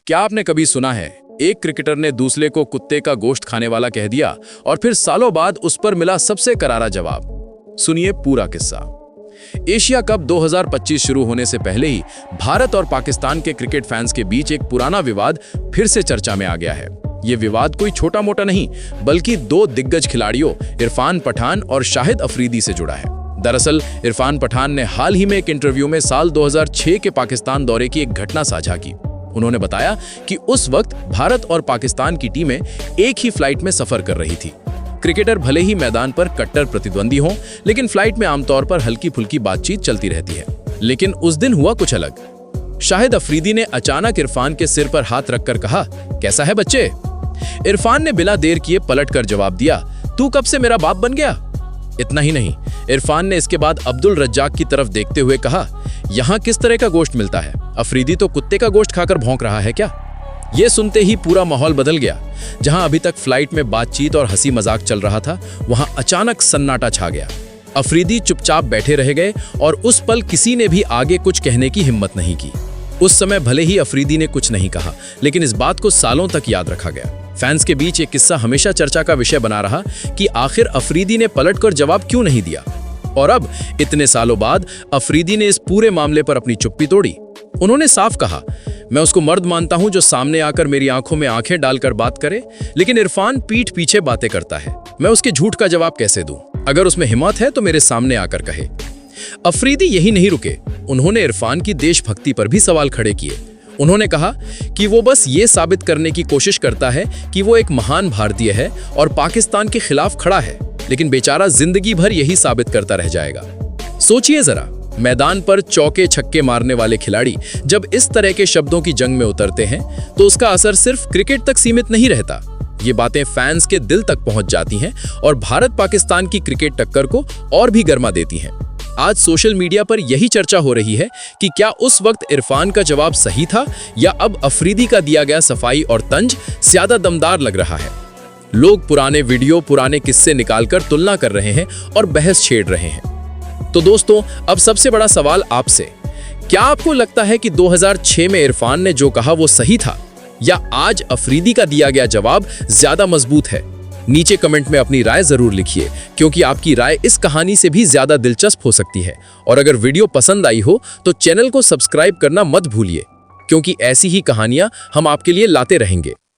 क्या आपने कभी सुना है एक क्रिकेटर ने दूसरे को कुत्ते का गोश्त खाने वाला कह दिया और फिर सालों बाद उस पर मिला सबसे करारा जवाब? सुनिए पूरा किस्सा। एशिया कप 2025 शुरू होने से पहले ही भारत और पाकिस्तान के क्रिकेट फैंस के बीच एक पुराना विवाद फिर से चर्चा में आ गया है। ये विवाद कोई छोटा मोटा नहीं, बल्कि दो दिग्गज खिलाड़ियों इरफान पठान और शाहिद अफरीदी से जुड़ा है। दरअसल इरफान पठान ने हाल ही में एक इंटरव्यू में साल 2006 के पाकिस्तान दौरे की एक घटना साझा की। उन्होंने बताया कि उस वक्त भारत और पाकिस्तान की टीमें एक ही फ्लाइट में सफर कर रही थी। क्रिकेटर भले ही मैदान पर कट्टर प्रतिद्वंदी हों, लेकिन फ्लाइट में आमतौर पर हल्की फुल्की बातचीत चलती रहती है। लेकिन उस दिन हुआ कुछ अलग। शाहिद अफरीदी ने अचानक इरफान के सिर पर हाथ रखकर कहा, कैसा है बच्चे? इरफान ने बिना देर किए पलटकर जवाब दिया, तू कब से मेरा बाप बन गया? इतना ही नहीं, इरफान ने इसके बाद अब्दुल रज्जाक की तरफ देखते हुए कहा, यहाँ किस तरह का गोश्त मिलता है? अफरीदी तो कुत्ते का गोश्त खाकर भौंक रहा है क्या? ये सुनते ही पूरा माहौल बदल गया। जहां अभी तक फ्लाइट में बातचीत और हंसी मजाक चल रहा था, वहां अचानक सन्नाटा छा गया। अफरीदी चुपचाप बैठे रह गए और उस पल किसी ने भी आगे कुछ कहने की हिम्मत नहीं की। उस समय भले ही अफरीदी ने कुछ नहीं कहा, लेकिन इस बात को सालों तक याद रखा गया। फैंस के बीच एक किस्सा हमेशा चर्चा का विषय बना रहा कि आखिर अफरीदी ने पलटकर जवाब क्यों नहीं दिया। और अब इतने सालों बाद अफरीदी ने इस पूरे मामले पर अपनी चुप्पी तोड़ी। उन्होंने साफ कहा, मैं उसको मर्द मानता हूं जो सामने आकर मेरी आंखों में आंखें डालकर बात करे, लेकिन इरफान पीठ पीछे बातें करता है। मैं उसके झूठ का जवाब कैसे दूं? अगर उसमें हिम्मत है तो मेरे सामने आकर कहे। अफरीदी यही नहीं रुके, उन्होंने इरफान की देशभक्ति पर भी सवाल खड़े किए। उन्होंने कहा कि वो बस ये साबित करने की कोशिश करता है कि वो एक महान भारतीय है और पाकिस्तान के खिलाफ खड़ा है, लेकिन बेचारा जिंदगी भर यही साबित करता रह जाएगा। सोचिए जरा, मैदान पर चौके छक्के मारने वाले खिलाड़ी जब इस तरह के शब्दों की जंग में उतरते हैं तो उसका असर सिर्फ क्रिकेट तक सीमित नहीं रहता। ये बातें फैंस के दिल तक पहुंच जाती हैं और भारत पाकिस्तान की क्रिकेट टक्कर को और भी गर्मा देती हैं। आज सोशल मीडिया पर यही चर्चा हो रही है कि क्या उस वक्त इरफान का जवाब सही था या अब अफरीदी का दिया गया सफाई और तंज ज्यादा दमदार लग रहा है। लोग पुराने वीडियो, पुराने किस्से निकालकर तुलना कर रहे हैं और बहस छेड़ रहे हैं। तो दोस्तों, अब सबसे बड़ा सवाल आपसे, क्या आपको लगता है कि 2006 में इरफान ने जो कहा वो सही था, या आज अफरीदी का दिया गया जवाब ज्यादा मजबूत है? नीचे कमेंट में अपनी राय जरूर लिखिए, क्योंकि आपकी राय इस कहानी से भी ज्यादा दिलचस्प हो सकती है। और अगर वीडियो पसंद आई हो तो चैनल को सब्सक्राइब करना मत भूलिए, क्योंकि ऐसी ही कहानियां हम आपके लिए लाते रहेंगे।